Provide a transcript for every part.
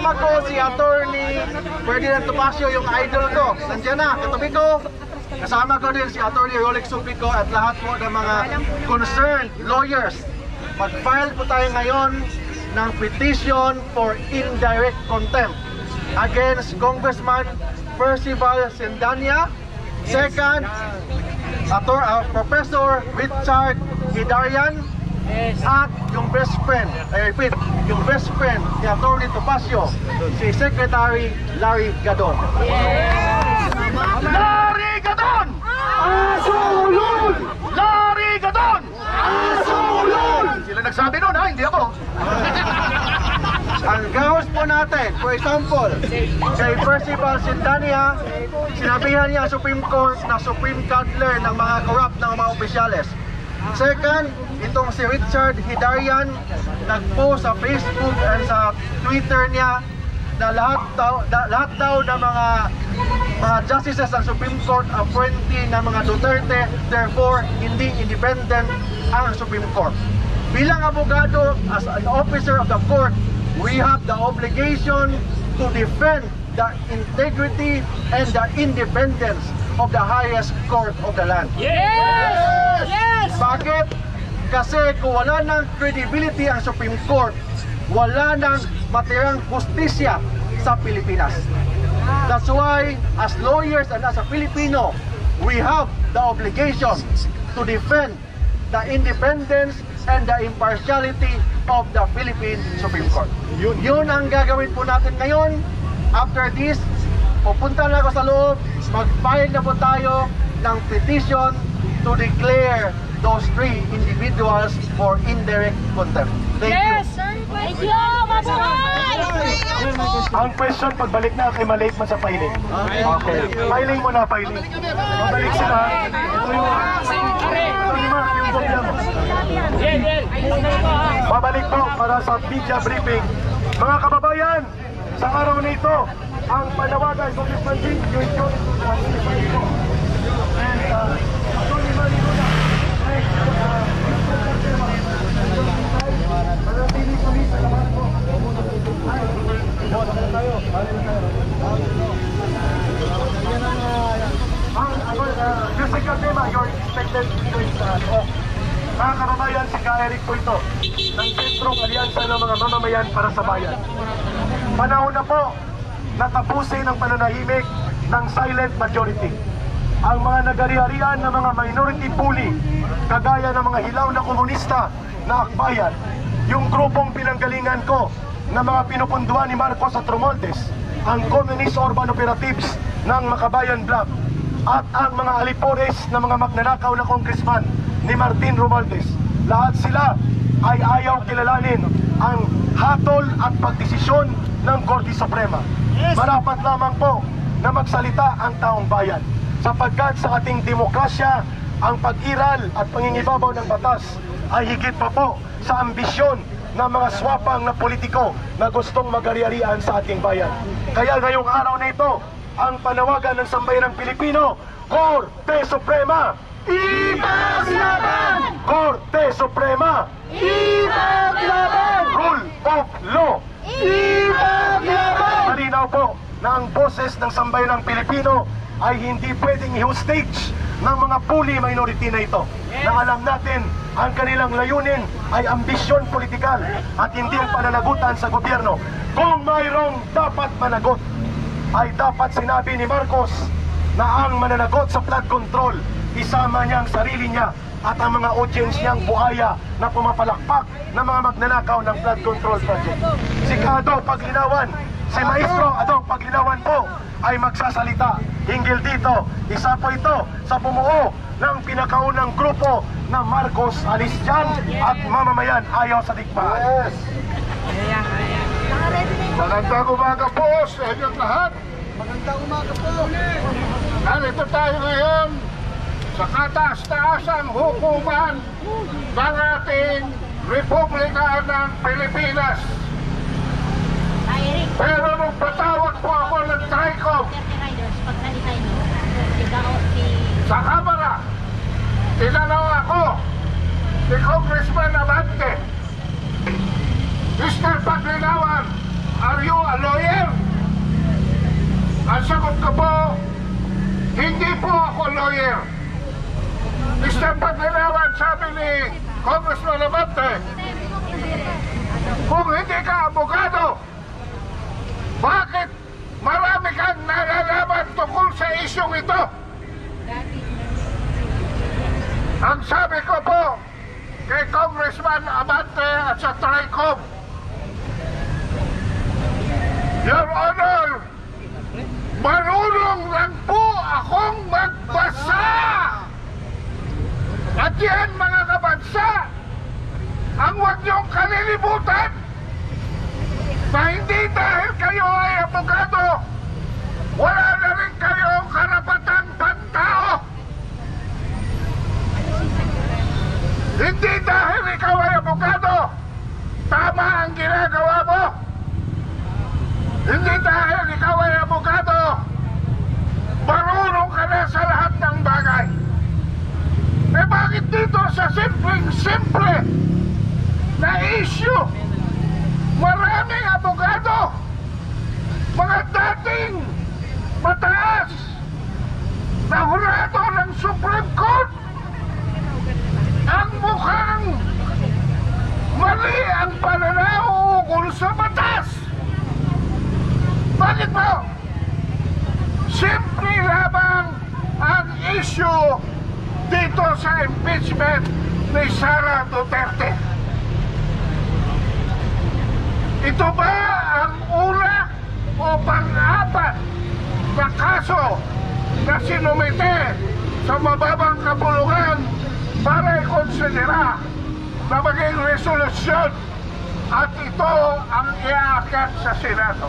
kasama ko si Attorney Ferdinand Topacio, yung idol ko. Nandiyan na, katabi ko. Kasama ko din si Attorney Rolex Supico at lahat po ng mga concerned lawyers. Mag-file po tayo ngayon ng petition for indirect contempt against Congressman Percival Sindania. Second, Professor Richard Hidarian at yung best friend, I repeat, yung best friend ni Attorney Topacio, si Secretary Larry Gadon. Larry Gadon! Asulul! Larry Gadon! Asulul! Sila nagsabi nun ha, hindi ako. Ang gawos po natin, for example, kay Percival Sindania, sinabihan niya ang Supreme Court na Supreme Cuddler ng mga corrupt ng mga opisyales. Second, itong si Richard Hidarian, nag-post sa Facebook and sa Twitter niya na lahat daw ng mga justices ng Supreme Court appointee ng mga Duterte, therefore hindi independent ang Supreme Court. Bilang abogado, as an officer of the court, we have the obligation to defend the integrity and the independence of the highest court of the land. Yes! Yes! Bakit? Kasi kung wala ng credibility ang Supreme Court, wala ng matirang justisya sa Pilipinas. That's why, as lawyers and as a Filipino, we have the obligation to defend the independence and the impartiality of the Philippine Supreme Court. Yun ang gagawin po natin ngayon. After this, pupunta na ako sa loob, mag-file na po tayo ng petition to declare those three individuals for indirect contempt. Thank you. Yes, sir. Thank you. Mabuhay! Ang question, pagbalik na kay malate man sa filing. Okay. Filing mo na, filing. Pabalik sila. Ito yung kopya mo. Babalik po para sa media briefing. Mga kababayan, sa araw na ito, ang panawagan ng Congressman Jing, yung and Atty. Manny Luna, manatili kami sa lahat po. Musical tema, you're expected to talk. Mga kababayan, si Ka-Eric po ito ng Sentrong Alyansa ng mga mamamayan para sa bayan. Panahon na po na tapusin ang pananahimik ng silent majority. Ang mga nagari-harian ng mga minority bully, kagaya ng mga hilaw na komunista na akbayan, yung grupong pinanggalingan ko na mga pinupunduan ni Marcos at Romualdez, ang Communist Urban Operatives ng Makabayan Bloc, at ang mga alipores na mga magnanakaw na congressman ni Martin Romualdez. Lahat sila ay ayaw kilalanin ang hatol at pagdesisyon ng Korte Suprema. Marapat lamang po na magsalita ang taong bayan, sapagkat sa ating demokrasya, ang pag-iral at pangingibabaw ng batas ay higit pa po sa ambisyon ng mga swapang na politiko na gustong magari-arian sa ating bayan. Kaya ngayong araw na ito, ang panawagan ng sambayanang Pilipino, Korte Suprema, ipaglaban! Korte Suprema, ipaglaban! Rule of law, ipaglaban! Malinaw po na ang boses ng sambayanang Pilipino ay hindi pwedeng i-hostage ng mga bully minority na ito. Na alam natin, ang kanilang layunin ay ambisyon politikal at hindi ang pananagutan sa gobyerno. Kung mayroong dapat managot, ay dapat sinabi ni Marcos na ang mananagot sa flood control, isama niya ang sarili niya at ang mga audience niyang buhaya na pumapalakpak ng mga magnanakaw ng flood control project. Si Ado Paglinawan, si Maestro Ado Paglinawan po ay magsasalita hinggil dito. Isa po ito sa bumuo ng pinakaunang grupo na Marcos alis dyan at mamamayan ayaw sa digmaan. Yes. Magandang umaga po sa inyong lahat. Magandang umaga po. Narito tayo ngayon sa kataas-taasang hukuman ng ating Republika ng Pilipinas. Pero nung patawag po ako ng TRICOM sa Kamara, tinanong ako ni Congressman Abante, Mr. Paglinawan, are you a lawyer? here. Mr. Paglinawan, sabi ni Congressman Abante, kung hindi ka abogado, bakit marami kang nalalaman tungkol sa isyong ito? Ang sabi ko po kay Congressman Abante at sa TRICOM, Your Honor, marunong lang po akong magbasa. At yan, mga kabansa, ang huwag niyong kalilimutan na hindi dahil kayo ay abogado, wala na rin kayong karapatang pantao. Hindi dahil ikaw ay abogado, tama ang ginagawa mo. Hindi dahil ikaw ay abogado, marunong ka na sa lahat ng bagay. Eh bakit dito sa simple na issue, maraming abogado, mga dating mataas na hurado ng Supreme Court, ang mukhang mali ang pananaw ukol sa batas. Bakit po? Simple lamang ang issue dito sa impeachment ni Sara Duterte. Ito ba ang una o pang-apat na kaso na sinumite sa mababang kapulungan para ikonsidera na maging resolusyon at ito ang iaakyat sa Senado?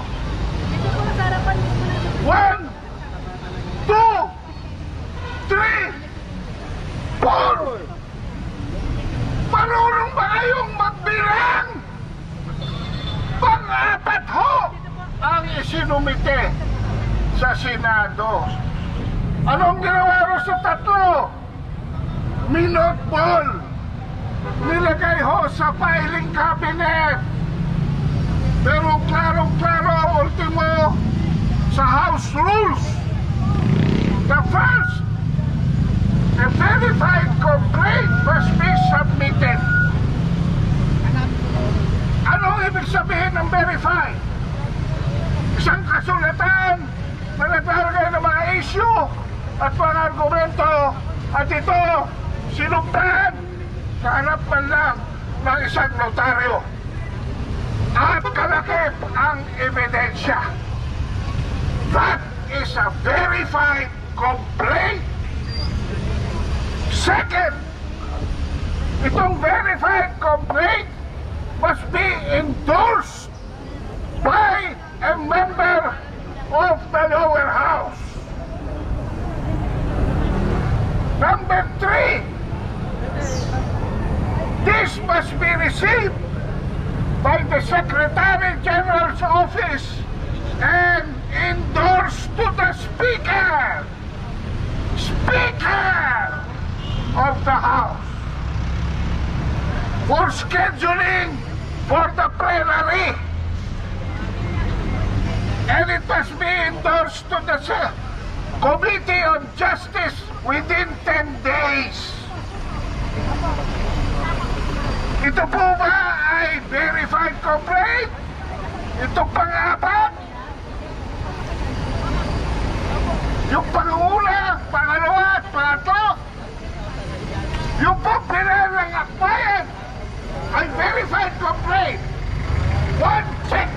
1, 2, 3, 4. Marunong ba kayong magbilang? Pang-apat ho ang isinumite sa Senado. Anong ginawa ro sa tatlo? Minotball. Nilagay ho sa filing cabinet. Pero klarong-klaro, ultimo, sa House Rules, the first, a verified complaint must be submitted. Anong ibig sabihin ng verified? Isang kasulatan na naglalagay ng mga issue at mga argumento at ito sinumpan sa harap man lang ng isang notaryo. At kalakip ang ebidensya. That is a verified complaint. Second, itong verified complaint must be endorsed by a member of the lower house. Number 3, this must be received by the Secretary General's office and endorsed to the Speaker of the House for scheduling for the plenary, and it must be endorsed to the Committee on Justice within 10 days. Ito po ba ay verified complaint? Ito pang-apat? Yung pang-una, pangalawa at pangatlo? Yung po pinalang akbayan ay verified complaint. One check.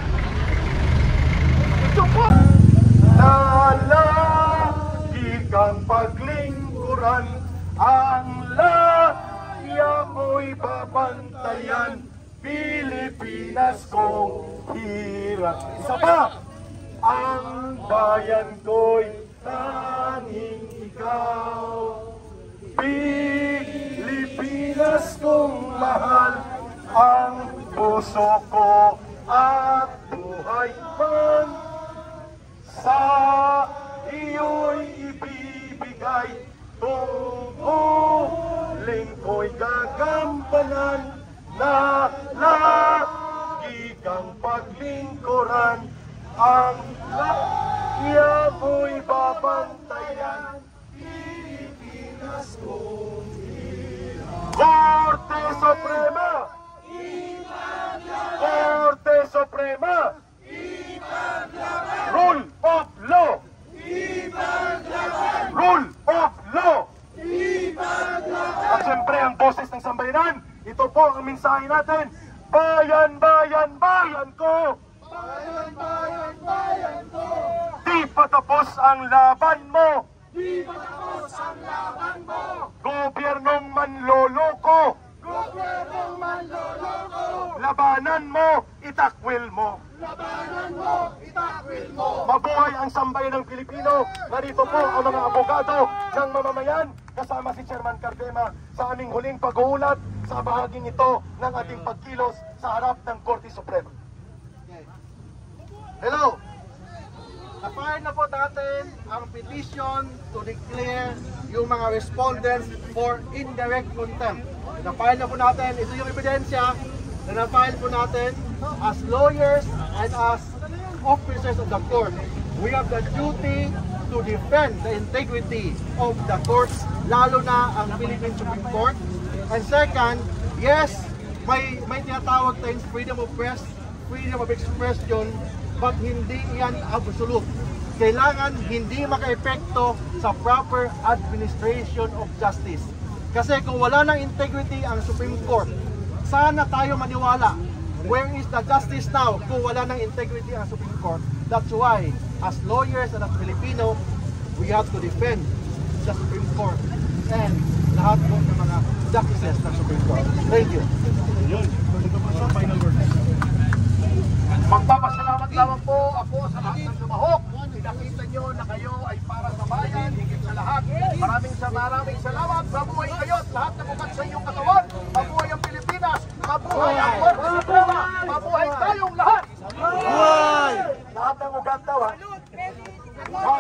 Ito po. Lalagi kang paglingkuran, ang laya mo'y babantayan, Pilipinas kong hirap. Isa pa, ang bayan ko'y tanging ikaw. Pilipinas kong mahal, ang puso ko at buhay man sa iyo'y ibibigay. Tungkulin ko'y gagampanan, na lagi kang paglingkuran, ang laya mo'y babantayan, Pilipinas Korte Suprema! Korte Suprema! Rule of law! Rule of law! At siyempre ang boses ng sambayanan, ito po ang mensahe natin. Bayan, bayan, bayan ko! Bayan, bayan, bayan ko! Di pa tapos ang laban mo! Di pa tapos ang laban mo! Gobyernong manloloko! Gobyernong manloloko! Labanan mo, itakwil mo! Labanan mo, itakwil mo! Mabuhay ang sambayan ng Pilipino! Narito po ang mga abogado ng mamamayan kasama si Chairman Cardema sa aming huling pag-uulat sa bahaging ito ng ating pagkilos sa harap ng Korte Suprema. Hello! Na-file na po natin ang petition to declare yung mga respondents for indirect contempt. Na-file na po natin, ito yung ebidensya na na-file po natin as lawyers and as officers of the court. We have the duty to defend the integrity of the courts, lalo na ang Philippine Supreme Court. And second, yes, may tinatawag tayong freedom of press, freedom of expression, but hindi yan absolute. Kailangan hindi maka-epekto sa proper administration of justice. Kasi kung wala ng integrity ang Supreme Court, sana tayo maniwala. Where is the justice now kung wala ng integrity ang Supreme Court? That's why, as lawyers and as Filipino, we have to defend the Supreme Court and lahat po ng mga justices ng Supreme Court. Thank you. Magpapasalamat lamang po ako sa lahat ng lumahok. Pinakita nyo na kayo ay para sa bayan, higit sa lahat. Maraming salamat. Mabuhay kayo at lahat ng ugat sa inyong katawan. Mabuhay ang Pilipinas. Mabuhay ang Korte Suprema. Mabuhay tayong lahat. Mabuhay! Lahat ng ugat daw ha.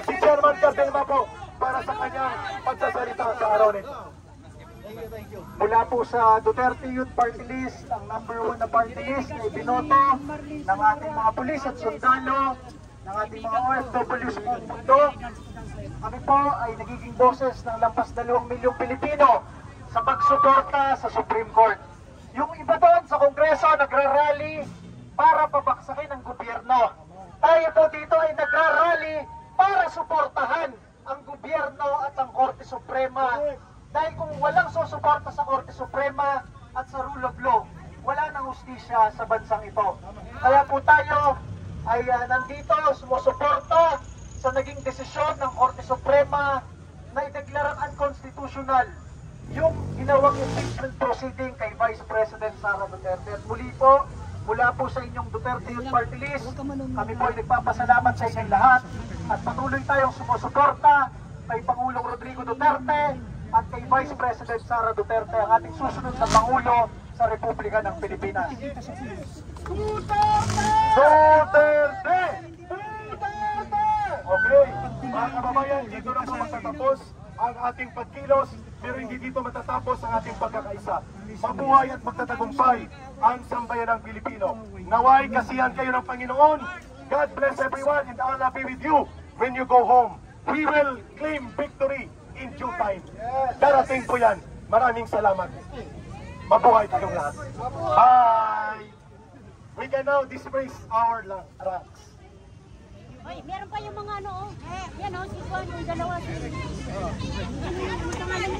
Si Chairman Cardema po para sa kanyang pagsasalita sa araw nito. Mula po sa Duterte Youth Party List, ang #1 na party list na ibinoto ng ating mga pulis at sundalo, ng ating mga OFWs sa buong mundo. Kami po ay nagiging boses ng lampas 2 milyong Pilipino sa pagsuporta sa Supreme Court. Yung iba doon sa Kongreso nagrarally para pabaksakin ang gobyerno. Tayo po dito ay nagrarally para suportahan ang gobyerno at ang Korte Suprema. Dahil kung walang susuporta sa Korte Suprema at sa rule of law, wala nang hustisya sa bansang ito. Kaya po tayo ay nandito sumusuporta sa naging desisyon ng Korte Suprema na ideklarang unconstitutional yung ginawang impeachment proceeding kay Vice President Sara Duterte. At muli po, mula po sa inyong Duterte Youth Party List, kami po ay nagpapasalamat sa inyong lahat at patuloy tayong sumusuporta kay Pangulong Rodrigo Duterte at kay Vice President Sara Duterte, ang ating susunod na Pangulo sa Republika ng Pilipinas. Duterte! Okay, mga kababayan, dito na po magtatapos ang ating pagkilos, pero hindi dito matatapos ang ating pagkakaisa. Mabuhay at magtatagumpay ang sambayan ng Pilipino. Naway kasihan kayo ng Panginoon. God bless everyone and Allah be with you when you go home. We will claim victory in due time. Darating po yan. Maraming salamat. Mabuhay kayong lahat. Bye! We can now disperse our ranks. Ay, meron pa yung mga ano, oh. Yan, oh, si Juan, yung dalawa. Yan, yung pangalan.